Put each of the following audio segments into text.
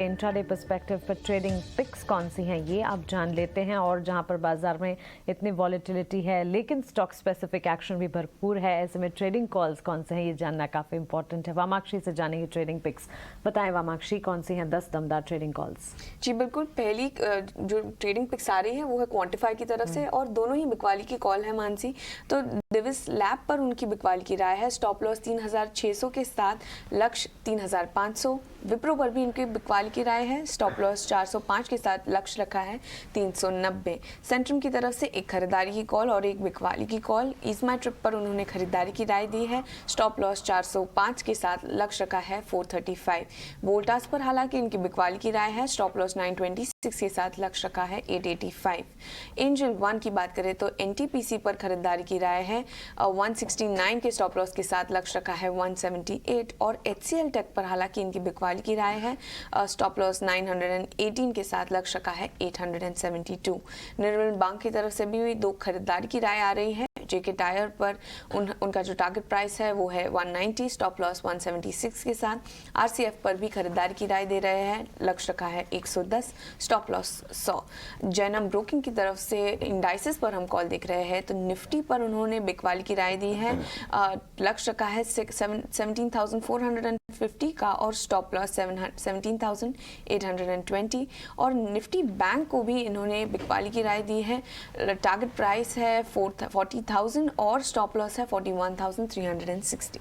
Intraday perspective पर trading pics कौन सी हैं ये आप जान लेते हैं। और जहां पर बाजार में इतनी वॉलेटिलिटी है लेकिन स्टॉक स्पेसिफिक एक्शन भी भरपूर है, ऐसे में ट्रेडिंग कॉल्स कौन से हैं ये जानना काफ़ी इंपॉर्टेंट है। वामाक्षी से जानेंगे ट्रेडिंग पिक्स। बताएं वामाक्षी, कौन सी हैं 10 दमदार ट्रेडिंग कॉल्स? जी बिल्कुल, पहली जो ट्रेडिंग पिक्स आ रही है वो है क्वांटिफाई की तरफ से और दोनों ही बिकवाली की कॉल है मानसी। तो दिविस लैब पर उनकी बिकवाली की राय है, स्टॉप लॉस 3600 के साथ लक्ष्य 3500। विप्रो पर भी इनकी बिकवाली की राय है, स्टॉप लॉस 405 के साथ लक्ष्य रखा है 390। सेंट्रम की तरफ से एक खरीदारी की कॉल और एक बिकवाली की कॉल। ईजमाई ट्रिप पर उन्होंने खरीदारी की राय दी है, स्टॉप लॉस 405 के साथ लक्ष्य रखा है 435। वोल्टास पर हालांकि इनकी बिकवाली की राय है, स्टॉप लॉस 926 के साथ लक्ष्य रखा है 885। एंजल वन की बात करें तो एनटीपीसी पर खरीदारी की राय है, 169 के स्टॉप लॉस के साथ लक्ष्य रखा है 178। और एचसीएल टेक पर हालांकि इनकी बिकवाली की राय है, स्टॉप लॉस 918 के साथ लक्ष्य रखा है 872। निर्मल बैंक की तरफ से भी दो खरीदारी की राय आ रही है। जेके टायर पर उनका जो टारगेट प्राइस है वो है 190, स्टॉप लॉस 176 के साथ। आरसीएफ पर भी खरीदारी की राय दे रहे हैं, लक्ष्य रखा है 110, स्टॉप लॉस 100। जैनम ब्रोकिंग की तरफ से इंडाइसेस पर हम कॉल देख रहे हैं तो निफ्टी पर उन्होंने बिकवाली की राय दी है, लक्ष्य रखा है 17,450 का और स्टॉप लॉस 17,820। और निफ्टी बैंक को भी इन्होंने बिकवाली की राय दी है, टारगेट प्राइस है 40,000 और स्टॉप लॉस है 41,360।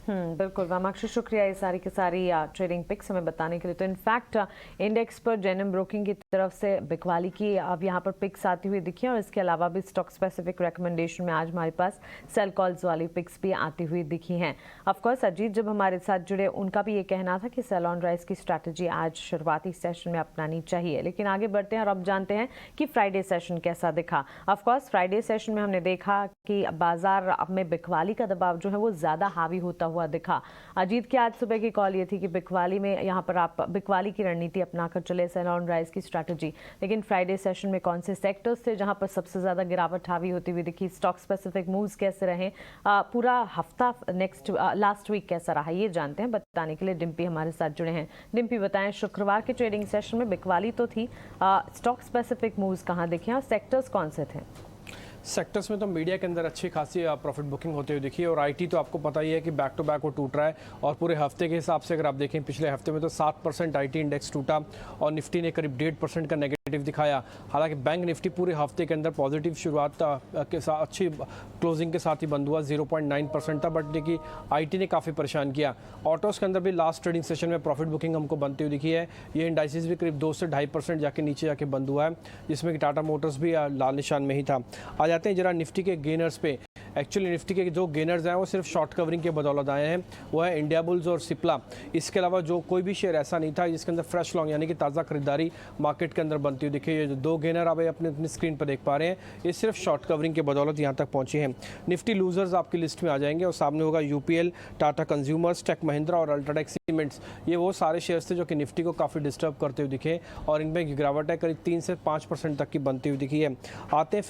बिल्कुल वामाक्षी, शुक्रिया ये सारी की सारी ट्रेडिंग पिक्स हमें बताने के लिए। तो इनफैक्ट इंडेक्स पर जेनम ब्रोकिंग की तरफ से बिकवाली की अब यहाँ पर पिक्स आती हुई दिखी और इसके अलावा भी स्टॉक स्पेसिफिक रिकमेंडेशन में आज हमारे पास सेल कॉल्स वाली पिक्स भी आती हुई दिखी हैं। ऑफकोर्स अजीत जब हमारे साथ जुड़े उनका भी ये कहना था कि सेल ऑन राइज की स्ट्रैटेजी आज शुरुआती सेशन में अपनानी चाहिए। लेकिन आगे बढ़ते हैं और अब जानते हैं कि फ्राइडे सेशन कैसा दिखा। ऑफकोर्स फ्राइडे सेशन में हमने देखा कि बाजार में बिकवाली का दबाव जो है वो ज़्यादा हावी होता हुआ दिखा। अजीत की आज सुबह की कॉल ये थी कि बिकवाली में यहाँ पर आप बिकवाली की रणनीति अपनाकर चले, सेल ऑन राइज की स्ट्रैटेजी। लेकिन फ्राइडे सेशन में कौन से सेक्टर्स थे जहाँ पर सबसे ज़्यादा गिरावट हावी होती हुई दिखी, स्टॉक स्पेसिफिक मूव्स कैसे रहे, पूरा हफ्ता लास्ट वीक कैसा रहा, ये जानते हैं। बताने के लिए डिम्पी हमारे साथ जुड़े हैं। डिम्पी बताएं, शुक्रवार के ट्रेडिंग सेशन में बिकवाली तो थी, स्टॉक स्पेसिफिक मूव्स कहाँ दिखे और सेक्टर्स कौन से थे? सेक्टर्स में तो मीडिया के अंदर अच्छी खासी प्रॉफिट बुकिंग होते हुए दिखी और आईटी तो आपको पता ही है कि बैक टू बैक वो टूट रहा है। और पूरे हफ्ते के हिसाब से अगर आप देखें पिछले हफ्ते में तो 7% आईटी इंडेक्स टूटा और निफ्टी ने करीब 1.5% का नेगेटिव दिखाया। हालांकि बैंक निफ्टी पूरे हफ्ते के अंदर पॉजिटिव शुरुआत के साथ अच्छी क्लोजिंग के साथ ही बंद हुआ, 0.9% था। बट देखिए आईटी ने काफ़ी परेशान किया। ऑटोज़ के अंदर भी लास्ट ट्रेडिंग सेशन में प्रॉफिट बुकिंग हमको बनती हुई दिखी है। ये इंडाइसिस भी करीब 2 से 2.5% जाके नीचे जाके बंद हुआ है, जिसमें कि टाटा मोटर्स भी लाल निशान में ही था। आ जाते हैं जरा निफ्टी के गेनर्स पे। एक्चुअली निफ्टी के जो गेनर्स हैं वो सिर्फ शॉर्ट कवरिंग के बदौलत आए हैं, वो है इंडिया बुल्स और सिप्ला। इसके अलावा जो कोई भी शेयर ऐसा नहीं था जिसके अंदर फ्रेश लॉन्ग यानी कि ताज़ा खरीदारी मार्केट के अंदर बनती हुई दिखी। ये जो दो गेनर आप अपनी स्क्रीन पर देख पा रहे हैं ये सिर्फ शॉर्ट कवरिंग के बदौलत यहाँ तक पहुँचे हैं। निफ्टी लूजर्स आपकी लिस्ट में आ जाएंगे और सामने होगा यूपीएल, टाटा कंज्यूमर्स, टेक महिंद्रा और अल्ट्राटेक सीमेंट्स। ये वो सारे शेयर्स थे जो कि निफ्टी को काफ़ी डिस्टर्ब करते हुए दिखे और इनमें गिरावट है करीब 3 से 5% तक की बनती हुई दिखी है। आते हैं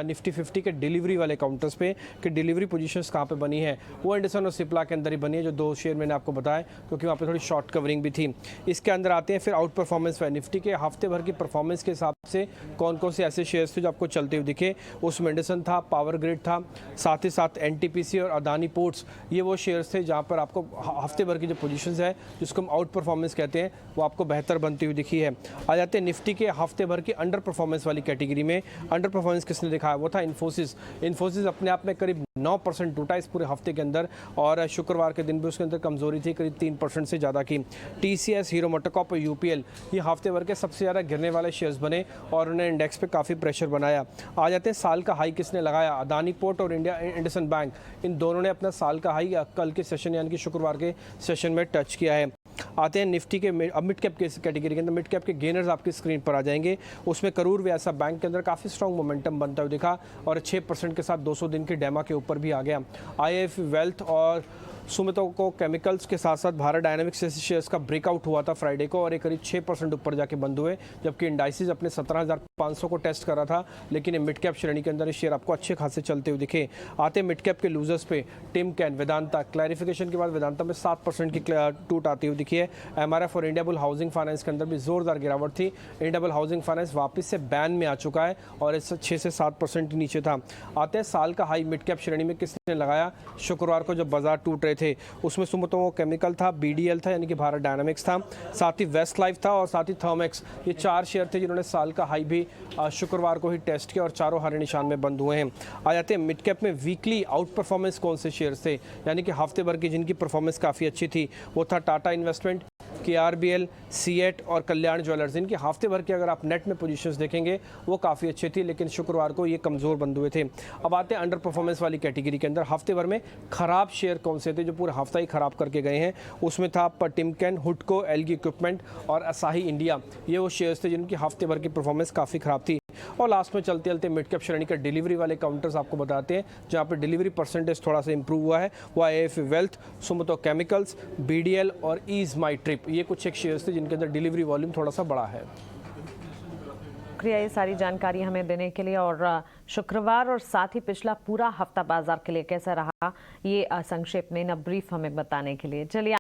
निफ्टी 50 के डिलीवरी वाले काउंटर्स पे कि डिलीवरी पोजीशंस कहाँ पे बनी है। वो एंडरसन और सिप्ला के अंदर ही बनी है, जो दो शेयर मैंने आपको बताया क्योंकि वहाँ पे थोड़ी शॉर्ट कवरिंग भी थी। इसके अंदर आते हैं फिर आउट परफॉर्मेंस है। निफ्टी के हफ्ते भर की परफॉर्मेंस के हिसाब से कौन कौन से ऐसे शेयर्स थे जो आपको चलते हुए दिखे। उसमें एंडरसन था, पावर ग्रिड था, साथ ही साथ एनटीपीसी और अदानी पोर्ट्स, ये वो शेयर्स थे जहाँ पर आपको हफ्ते भर की जो पोजीशंस है जिसको हम आउट परफॉर्मेंस कहते हैं वो आपको बेहतर बनती हुई दिखी है। आ जाते हैं निफ्टी के हफ्ते भर की अंडर परफॉर्मेंस वाली कैटेगरी में। अंडर परफॉर्मेंस किसने दिखाया, वो था इन्फोसिस। इन्फोसिस अपने आप में करीब 9% टूटा इस पूरे हफ्ते के अंदर और शुक्रवार के दिन भी उसके अंदर कमजोरी थी करीब 3% से ज़्यादा की। टीसीएस, हीरो मोटोकॉर्प और यूपीएल ये हफ्ते भर के सबसे ज़्यादा गिरने वाले शेयर्स बने और उन्हें इंडेक्स पे काफ़ी प्रेशर बनाया। आ जाते हैं साल का हाई किसने लगाया, अदानी पोर्ट और इंडसन बैंक, इन दोनों ने अपना साल का हाई कल के सेशन यानी कि शुक्रवार के सेशन में टच किया है। आते हैं निफ्टी के मिड कैप के कैटेगरी के अंदर। मिड कैप के गेनर्स आपकी स्क्रीन पर आ जाएंगे। उसमें करूर व्यासा बैंक के अंदर काफ़ी स्ट्रॉन्ग मोमेंटम बनता हुआ दिखा और 6% के साथ 200 दिन की डेमा के ऊपर भी आ गया। आईएफ वेल्थ और सुमितोको केमिकल्स के साथ साथ भारत डायनामिक्स जैसे शेयर्स का ब्रेकआउट हुआ था फ्राइडे को और ये करीब 6% ऊपर जाके बंद हुए, जबकि इंडाइसिस अपने 17,500 को टेस्ट कर रहा था। लेकिन मिड कैप श्रेणी के अंदर ये शेयर आपको अच्छे खासे चलते हुए दिखे। आते मिड कैप के लूजर्स पे टिमकेन, वेदांता, क्लैरिफिकेशन के बाद वेदांता में 7% की टूट आती हुई दिखी है। एमआरएफ और इंडिया बुल हाउसिंग फाइनेंस के अंदर भी जोरदार गिरावट थी। इंडिया बुल हाउसिंग फाइनेंस वापस से बैन में आ चुका है और इस 6 से 7% नीचे था। आते हैं साल का हाई मिड कैप श्रेणी में किसने लगाया? शुक्रवार को जब बाजार टूट रहे थे उसमें सुमितोमो केमिकल था, बीडीएल था यानी कि भारत डायनामिक्स था, साथ ही वेस्ट लाइफ था और साथ ही थर्मेक्स। ये 4 शेयर थे जिन्होंने साल का हाई भी शुक्रवार को ही टेस्ट किया और चारों हरे निशान में बंद हुए हैं। आ जाते हैं मिड कैप में वीकली आउट परफॉर्मेंस कौन से शेयर्स थे, यानी कि हफ्ते भर की जिनकी परफॉर्मेंस काफ़ी अच्छी थी। वो था टाटा इन्वेस्टमेंट, KRBL, सीएट और कल्याण ज्वेलर्स। इनकी हफ्ते भर की अगर आप नेट में पोजीशंस देखेंगे वो काफ़ी अच्छी थी, लेकिन शुक्रवार को ये कमज़ोर बंद हुए थे। अब आते हैं अंडर परफॉर्मेंस वाली कैटेगरी के अंदर हफ्ते भर में खराब शेयर कौन से थे जो पूरा हफ्ता ही खराब करके गए हैं। उसमें था टिमकेन, हुडको, एलगी इक्विपमेंट और असाही इंडिया। ये वो शेयर्स थे जिनकी हफ्ते भर की परफॉर्मेंस काफ़ी खराब थी। और लास्ट में चलते चलते मिड कैप श्रेणी का डिलीवरी वाले काउंटर्स आपको बताते हैं जहाँ पर डिलीवरी परसेंटेज थोड़ा सा इंप्रूव हुआ है। वो AIF वेल्थ, सुमितो केमिकल्स, BDL और ईज माई ट्रिप। ये कुछ एक शेयर्स थे जिनके अंदर डिलीवरी वॉल्यूम थोड़ा सा बड़ा है। शुक्रिया ये सारी जानकारी हमें देने के लिए, और शुक्रवार और साथ ही पिछला पूरा हफ्ता बाजार के लिए कैसा रहा ये संक्षेप में ब्रीफ हमें बताने के लिए। चलिए